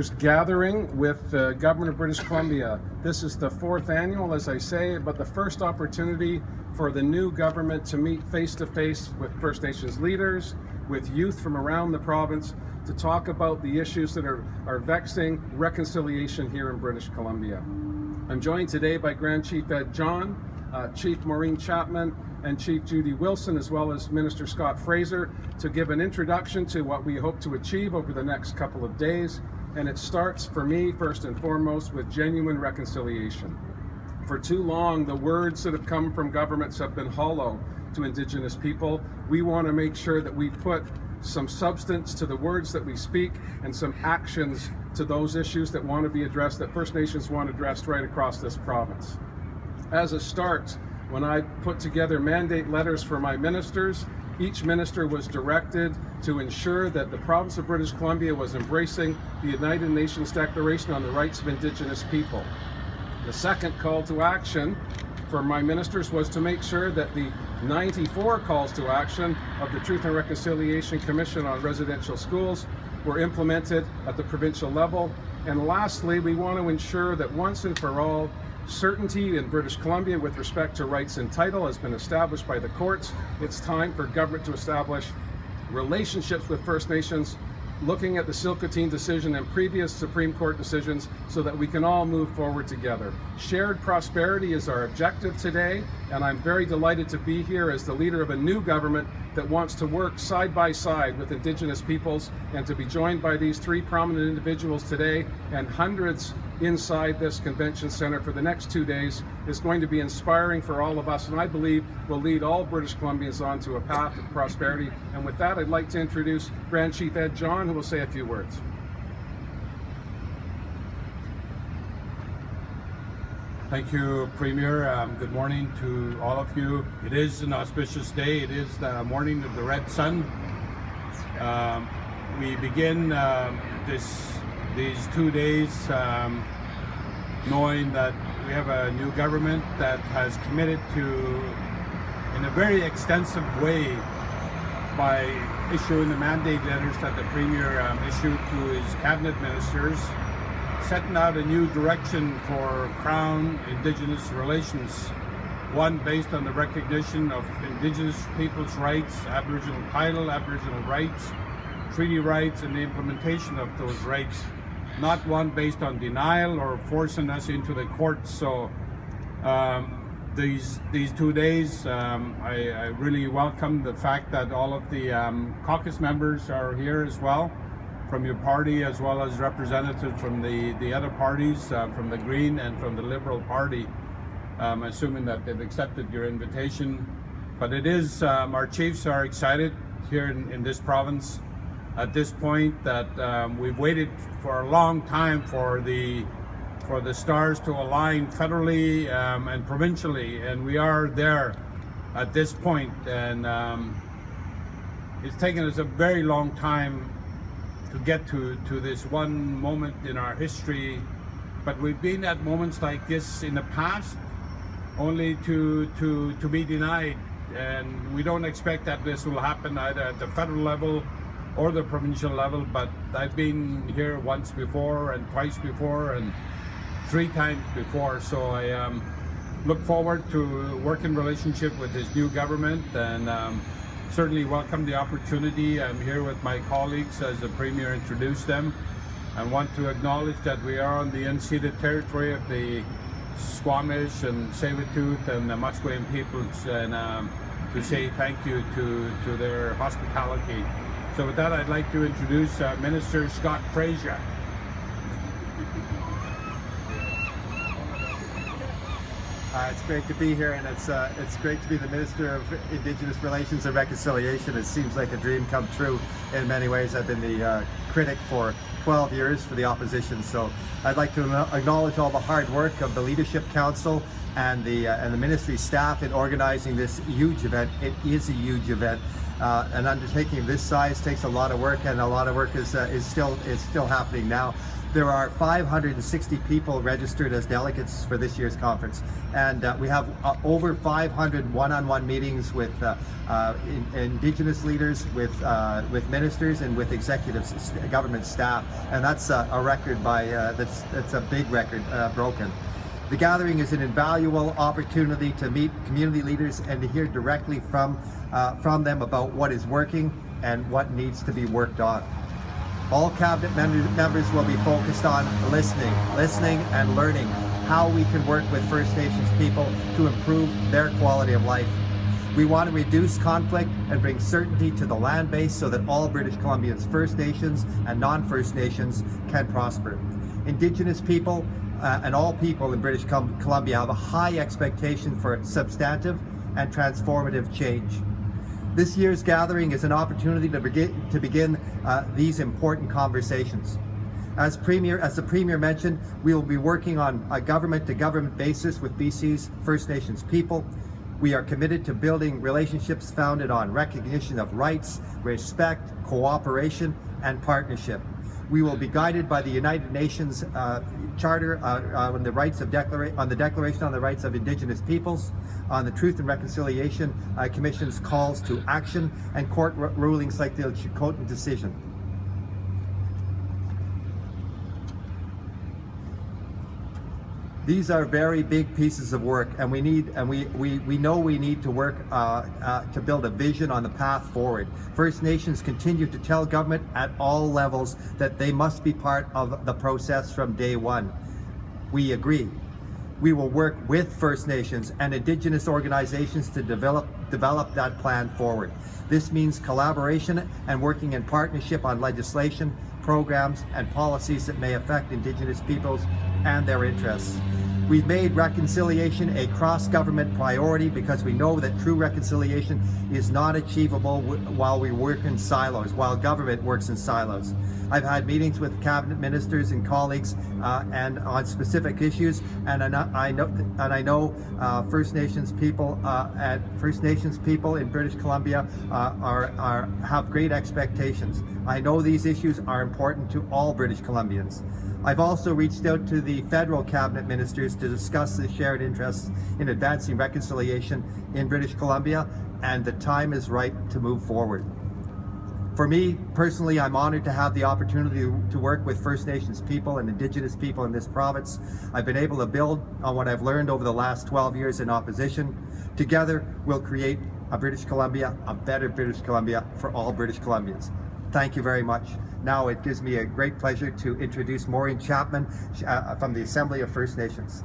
Gathering with the Government of British Columbia. This is the 4th annual, as I say, but the first opportunity for the new government to meet face-to-face with First Nations leaders, with youth from around the province, to talk about the issues that are vexing reconciliation here in British Columbia. I'm joined today by Grand Chief Ed John, Chief Maureen Chapman, and Chief Judy Wilson, as well as Minister Scott Fraser, to give an introduction to what we hope to achieve over the next couple of days. And it starts, for me, first and foremost, with genuine reconciliation. For too long, the words that have come from governments have been hollow to Indigenous people. We want to make sure that we put some substance to the words that we speak and some actions to those issues that want to be addressed, that First Nations want addressed right across this province. As a start, when I put together mandate letters for my ministers, each minister was directed to ensure that the province of British Columbia was embracing the United Nations Declaration on the Rights of Indigenous People. The second call to action for my ministers was to make sure that the 94 calls to action of the Truth and Reconciliation Commission on Residential Schools were implemented at the provincial level. And lastly, we want to ensure that once and for all, certainty in British Columbia with respect to rights and title has been established by the courts. It's time for government to establish relationships with First Nations, looking at the Silcoteen decision and previous Supreme Court decisions so that we can all move forward together. Shared prosperity is our objective today, and I'm very delighted to be here as the leader of a new government that wants to work side by side with Indigenous peoples, and to be joined by these 3 prominent individuals today and hundreds inside this convention center for the next 2 days is going to be inspiring for all of us, and I believe will lead all British Columbians onto a path of prosperity. And with that, I'd like to introduce Grand Chief Ed John, who will say a few words. Thank you, Premier. Good morning to all of you. It is an auspicious day. It is the morning of the red sun. We begin these 2 days knowing that we have a new government that has committed to, in a very extensive way, by issuing the mandate letters that the Premier issued to his cabinet ministers, setting out a new direction for Crown Indigenous relations, one based on the recognition of Indigenous people's rights, Aboriginal title, Aboriginal rights, treaty rights, and the implementation of those rights, not one based on denial or forcing us into the courts. So these 2 days, I really welcome the fact that all of the caucus members are here as well, from your party, as well as representatives from the other parties, from the Green and from the Liberal Party, assuming that they've accepted your invitation. But it is, our chiefs are excited here in this province at this point that we've waited for a long time for the stars to align federally and provincially, and we are there at this point. And it's taken us a very long time to get to this one moment in our history, but we've been at moments like this in the past, only to be denied, and we don't expect that this will happen either at the federal level or the provincial level. But I've been here once before and twice before and 3 times before, so I look forward to working relationship with this new government, and certainly welcome the opportunity. I'm here with my colleagues as the Premier introduced them. I want to acknowledge that we are on the unceded territory of the Squamish and Tsleil-Waututh and the Musqueam peoples, and to say thank you to their hospitality. So with that, I'd like to introduce Minister Scott Frazier. It's great to be here, and it's great to be the Minister of Indigenous Relations and Reconciliation. It seems like a dream come true in many ways. I've been the critic for 12 years for the opposition, so I'd like to acknowledge all the hard work of the Leadership Council and the ministry staff in organizing this huge event. It is a huge event. An undertaking of this size takes a lot of work, and a lot of work is still happening now. There are 560 people registered as delegates for this year's conference, and we have over 500 one-on-one meetings with Indigenous leaders, with ministers, and with executives, government staff, and that's a record that's a big record broken. The gathering is an invaluable opportunity to meet community leaders and to hear directly from them about what is working and what needs to be worked on. All cabinet members will be focused on listening and learning how we can work with First Nations people to improve their quality of life. We want to reduce conflict and bring certainty to the land base so that all British Columbians, First Nations and non-First Nations, can prosper. Indigenous people and all people in British Columbia have a high expectation for substantive and transformative change. This year's gathering is an opportunity to begin these important conversations. As the Premier mentioned, we will be working on a government-to-government basis with BC's First Nations people. We are committed to building relationships founded on recognition of rights, respect, cooperation, and partnership. We will be guided by the United Nations Charter on the Declaration on the Rights of Indigenous Peoples, on the Truth and Reconciliation Commission's calls to action, and court rulings like the Chapman decision. These are very big pieces of work, and we know we need to work to build a vision on the path forward. First Nations continue to tell government at all levels that they must be part of the process from day one. We agree. We will work with First Nations and Indigenous organizations to develop that plan forward. This means collaboration and working in partnership on legislation, programs, and policies that may affect Indigenous peoples and their interests. We've made reconciliation a cross-government priority because we know that true reconciliation is not achievable while we work in silos, while government works in silos. I've had meetings with cabinet ministers and colleagues and on specific issues, and I know First Nations people in British Columbia have great expectations. I know these issues are important to all British Columbians. I've also reached out to the federal cabinet ministers to discuss the shared interests in advancing reconciliation in British Columbia, and the time is right to move forward. For me, personally, I'm honored to have the opportunity to work with First Nations people and Indigenous people in this province. I've been able to build on what I've learned over the last 12 years in opposition. Together, we'll create a British Columbia, a better British Columbia for all British Columbians. Thank you very much. Now it gives me a great pleasure to introduce Maureen Chapman from the Assembly of First Nations.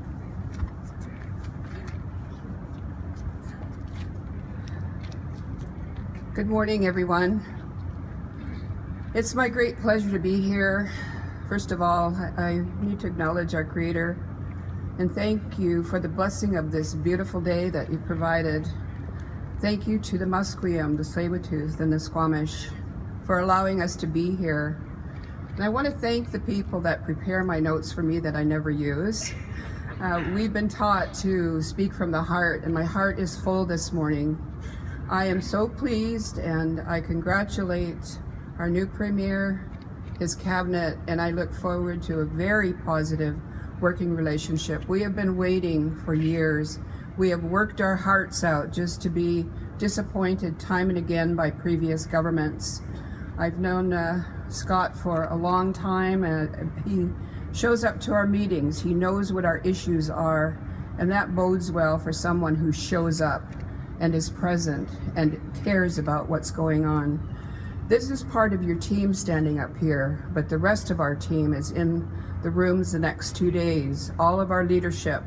Good morning, everyone. It's my great pleasure to be here. First of all, I need to acknowledge our Creator and thank you for the blessing of this beautiful day that you've provided. Thank you to the Musqueam, the Tsleil-Waututh, and the Squamish for allowing us to be here. And I want to thank the people that prepare my notes for me that I never use. We've been taught to speak from the heart, and my heart is full this morning. I am so pleased, and I congratulate our new Premier, his cabinet, and I look forward to a very positive working relationship. We have been waiting for years. We have worked our hearts out just to be disappointed time and again by previous governments. I've known Scott for a long time, and he shows up to our meetings. He knows what our issues are, and that bodes well for someone who shows up and is present and cares about what's going on. This is part of your team standing up here, but the rest of our team is in the rooms the next 2 days. All of our leadership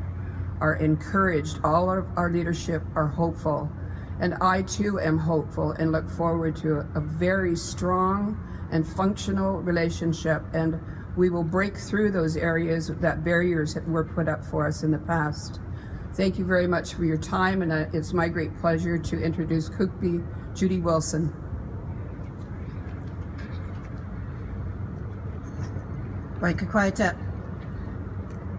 are encouraged. All of our leadership are hopeful. And I too am hopeful and look forward to a very strong and functional relationship, and we will break through those areas that barriers that were put up for us in the past. Thank you very much for your time, and it's my great pleasure to introduce Cookby Judy Wilson.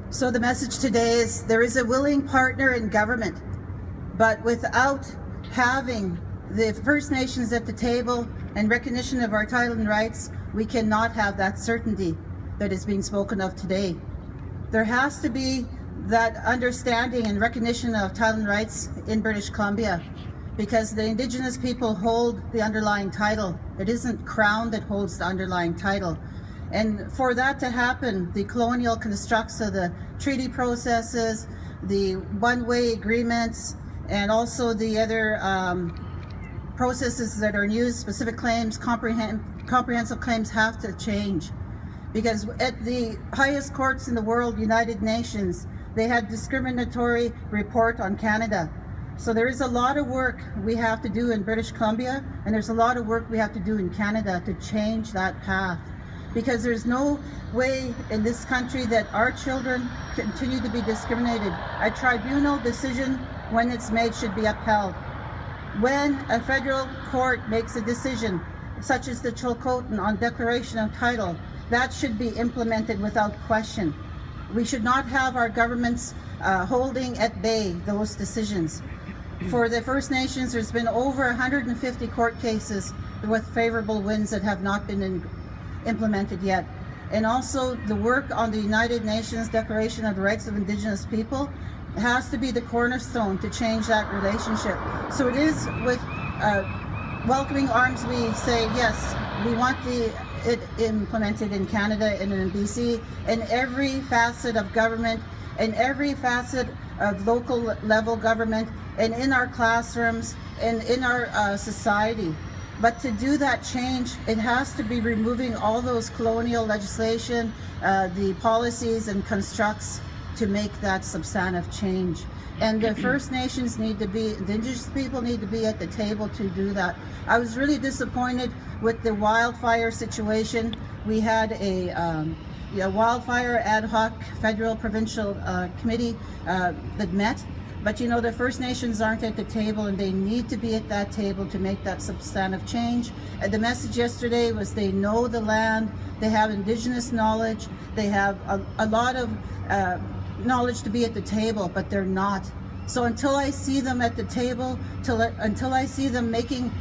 So the message today is there is a willing partner in government, but without having the First Nations at the table and recognition of our title and rights, we cannot have that certainty that is being spoken of today. There has to be that understanding and recognition of title and rights in British Columbia, because the Indigenous people hold the underlying title. It isn't Crown that holds the underlying title. And for that to happen, the colonial constructs of the treaty processes, the one-way agreements, and also the other processes that are used, specific claims, comprehensive claims, have to change. Because at the highest courts in the world, United Nations, they had discriminatory report on Canada. So there is a lot of work we have to do in British Columbia, and there's a lot of work we have to do in Canada to change that path. Because there's no way in this country that our children continue to be discriminated. A tribunal decision, when it's made, should be upheld. When a federal court makes a decision, such as the Chilcotin on declaration of title, that should be implemented without question. We should not have our governments holding at bay those decisions. For the First Nations, there's been over 150 court cases with favorable wins that have not been implemented yet. And also the work on the United Nations Declaration of the Rights of Indigenous People has to be the cornerstone to change that relationship. So it is with welcoming arms we say, yes, we want it implemented in Canada and in BC, in every facet of government, in every facet of local level government, and in our classrooms, and in our society. But to do that change, it has to be removing all those colonial legislation, the policies and constructs to make that substantive change. And the First Nations need to be, the Indigenous people need to be at the table to do that. I was really disappointed with the wildfire situation. We had a wildfire ad hoc federal provincial committee that met. But you know, the First Nations aren't at the table, and they need to be at that table to make that substantive change. The message yesterday was they know the land, they have Indigenous knowledge, they have a lot of knowledge to be at the table, but they're not. So until I see them at the table, until I see them making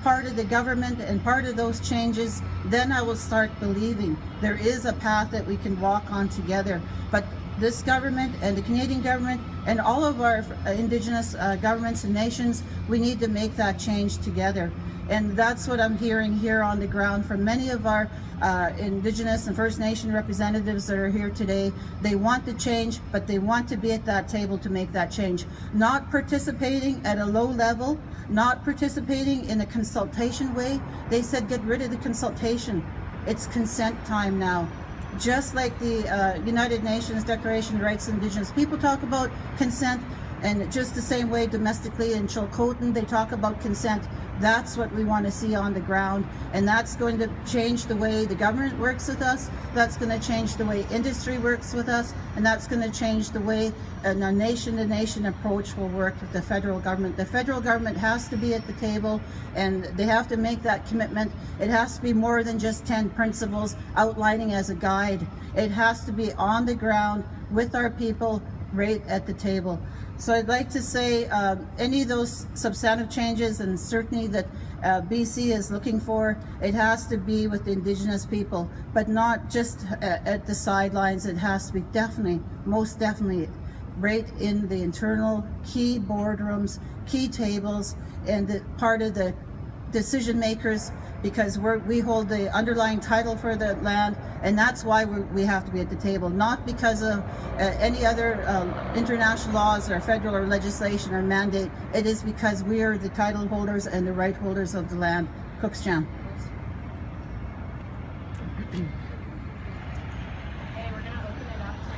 part of the government and part of those changes, then I will start believing there is a path that we can walk on together. But this government and the Canadian government and all of our Indigenous governments and nations, we need to make that change together. And that's what I'm hearing here on the ground from many of our Indigenous and First Nation representatives that are here today. They want to change, but they want to be at that table to make that change. Not participating at a low level, not participating in a consultation way. They said get rid of the consultation. It's consent time now. Just like the United Nations Declaration of Rights of Indigenous People talk about consent, and just the same way domestically in Chilcotin they talk about consent. That's what we want to see on the ground, and that's going to change the way the government works with us, that's going to change the way industry works with us, and that's going to change the way a nation-to-nation approach will work with the federal government. The federal government has to be at the table, and they have to make that commitment. It has to be more than just 10 principles outlining as a guide. It has to be on the ground with our people right at the table. So I'd like to say any of those substantive changes and certainty that BC is looking for, it has to be with the Indigenous people, but not just at the sidelines. It has to be definitely, most definitely, right in the internal key boardrooms, key tables, and the part of the decision makers, because we hold the underlying title for the land, and that's why we have to be at the table, not because of any other international laws or federal or legislation or mandate. It is because we are the title holders and the right holders of the land. Cooksjam. Okay, we're going to open it up to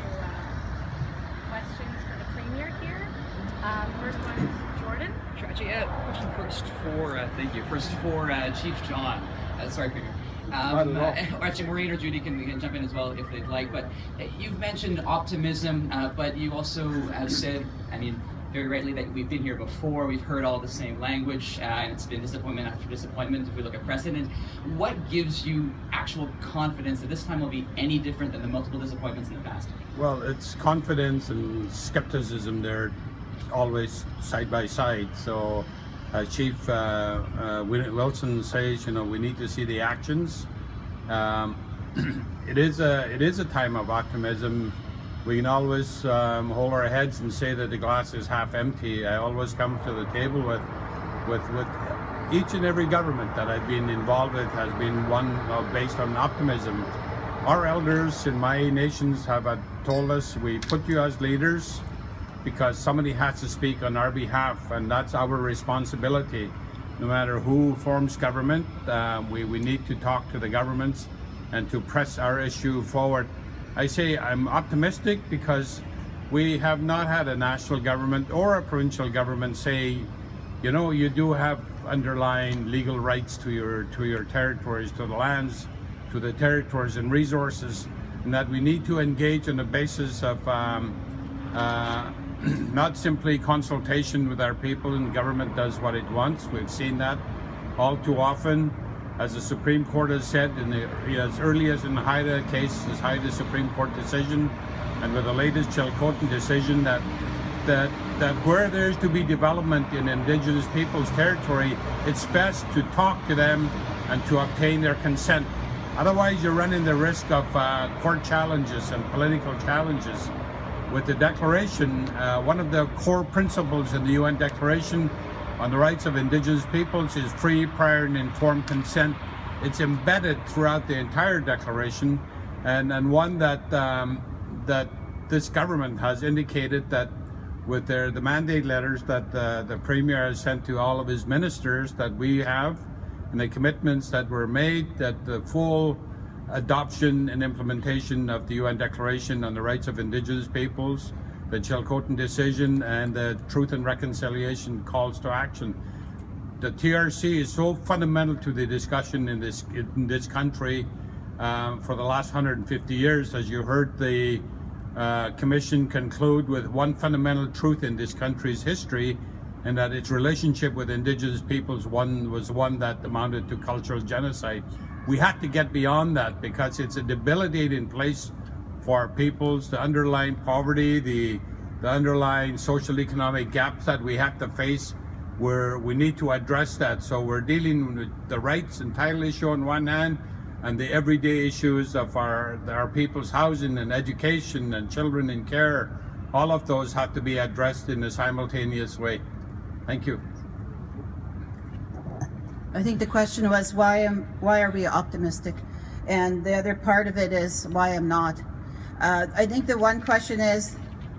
questions for the Premier here. First one is Jordan. Sure, actually, question first for, thank you, Chief John. Sorry, Premier. Or actually, Maureen or Judy can jump in as well if they'd like. But you've mentioned optimism, but you also have said, I mean, very rightly, that we've been here before, we've heard all the same language, and it's been disappointment after disappointment if we look at precedent. What gives you actual confidence that this time will be any different than the multiple disappointments in the past? Well, it's confidence and skepticism. They're always side by side. So Chief Wilson says, we need to see the actions. It is a time of optimism. We can always hold our heads and say that the glass is half empty. I always come to the table with each and every government that I've been involved with has been one based on optimism. Our elders in my nations have told us, we put you as leaders because somebody has to speak on our behalf, and that's our responsibility. No matter who forms government, we need to talk to the governments and to press our issue forward. I say I'm optimistic because we have not had a national government or a provincial government say, you do have underlying legal rights to your territories, to the lands, to the territories and resources, and that we need to engage on the basis of not simply consultation with our people and government does what it wants. We've seen that all too often. As the Supreme Court has said, as early as in the Haida case, this Haida Supreme Court decision, and with the latest Chilcotin decision, that where there's to be development in Indigenous people's territory, it's best to talk to them and to obtain their consent. Otherwise, you're running the risk of court challenges and political challenges. With the Declaration, one of the core principles in the UN Declaration on the rights of Indigenous peoples is free, prior, and informed consent. It's embedded throughout the entire Declaration, and one that this government has indicated that with the mandate letters that the Premier has sent to all of his ministers that we have, and the commitments that were made, that the full adoption and implementation of the UN Declaration on the Rights of Indigenous Peoples, the Chilcotin decision, and the Truth and Reconciliation calls to action. The TRC is so fundamental to the discussion in this country for the last 150 years. As you heard the Commission conclude with one fundamental truth in this country's history, and that its relationship with Indigenous peoples was one that amounted to cultural genocide. We have to get beyond that because it's a debilitating place for our peoples, the underlying poverty, the underlying social economic gaps that we have to face, where we need to address that. So we're dealing with the rights and title issue on one hand, and the everyday issues of our people's housing and education and children in care. All of those have to be addressed in a simultaneous way. Thank you. I think the question was why are we optimistic, and the other part of it is why I'm not. I think the one question is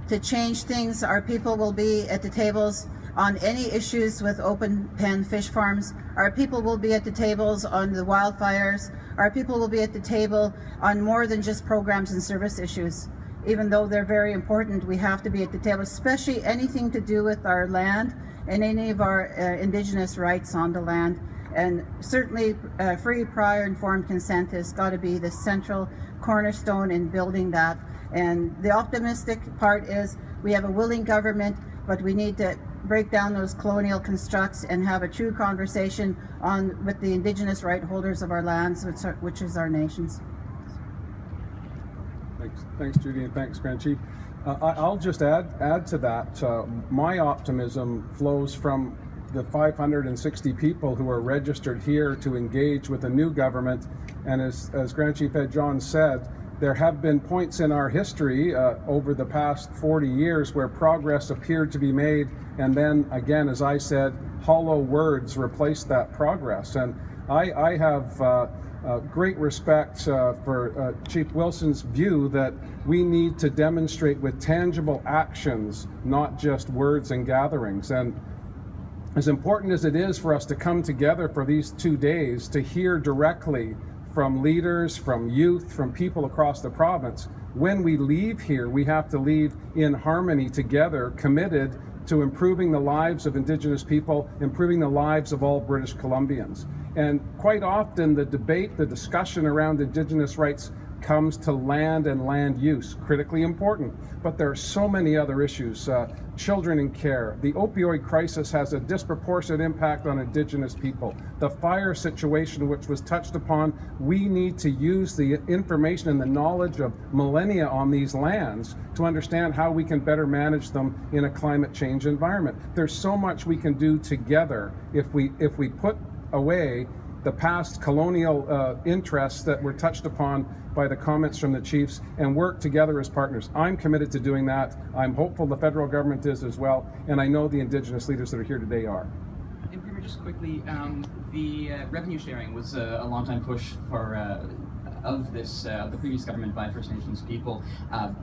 to change things. Our people will be at the tables on any issues with open pen fish farms. Our people will be at the tables on the wildfires. Our people will be at the table on more than just programs and service issues. Even though they're very important, we have to be at the table, especially anything to do with our land and any of our Indigenous rights on the land. And certainly free, prior, informed consent has got to be the central cornerstone in building that. And the optimistic part is we have a willing government, but we need to break down those colonial constructs and have a true conversation with the Indigenous right holders of our lands, which is our nations. Thanks, Judy, and thanks, Grand Chief. I'll just add to that. My optimism flows from the 560 people who are registered here to engage with a new government. And as Grand Chief Ed John said, there have been points in our history over the past 40 years where progress appeared to be made, and then again, as I said, hollow words replaced that progress. And I have great respect for Chief Wilson's view that we need to demonstrate with tangible actions, not just words and gatherings. And as important as it is for us to come together for these 2 days to hear directly from leaders, from youth, from people across the province, when we leave here, we have to leave in harmony together, committed to improving the lives of Indigenous people, improving the lives of all British Columbians. And quite often the debate, the discussion around Indigenous rights comes to land and land use, critically important. But there are so many other issues. Children in care. The opioid crisis has a disproportionate impact on Indigenous people. The fire situation, which was touched upon, we need to use the information and the knowledge of millennia on these lands to understand how we can better manage them in a climate change environment. There's so much we can do together if we put away the past colonial interests that were touched upon by the comments from the chiefs and work together as partners. I'm committed to doing that. I'm hopeful the federal government is as well, and I know the Indigenous leaders that are here today are. And Premier, just quickly, the revenue sharing was a long time push for of the previous government by First Nations people,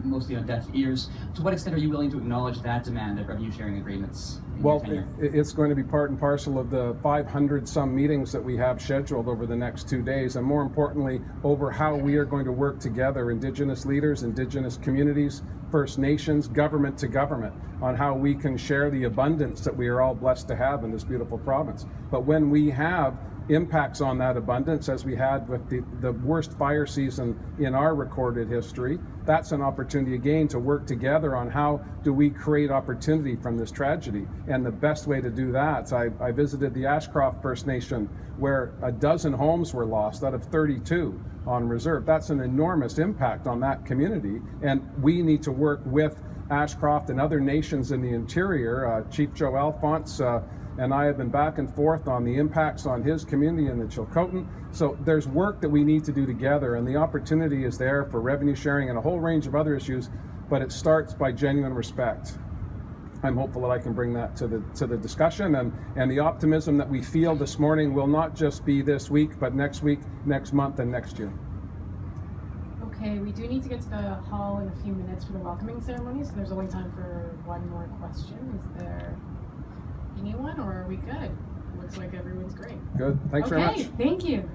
mostly on deaf ears. To what extent are you willing to acknowledge that demand of revenue sharing agreements? Well, it's going to be part and parcel of the 500 some meetings that we have scheduled over the next 2 days, and more importantly, over how we are going to work together, Indigenous leaders, Indigenous communities, First Nations, government to government, on how we can share the abundance that we are all blessed to have in this beautiful province. But when we have impacts on that abundance, as we had with the worst fire season in our recorded history, that's an opportunity again to work together on how do we create opportunity from this tragedy. And the best way to do that, I visited the Ashcroft First Nation, where 12 homes were lost out of 32 on reserve. That's an enormous impact on that community, and we need to work with Ashcroft and other nations in the interior. Chief Joe Alphonse and I have been back and forth on the impacts on his community in the Chilcotin. So there's work that we need to do together, and the opportunity is there for revenue sharing and a whole range of other issues, but it starts by genuine respect. I'm hopeful that I can bring that to the discussion, and the optimism that we feel this morning will not just be this week, but next week, next month, and next year. Okay, we do need to get to the hall in a few minutes for the welcoming ceremony, so there's only time for one more question. Is there anyone, or are we good? Looks like everyone's great. Good. Thanks very much. Okay, thank you.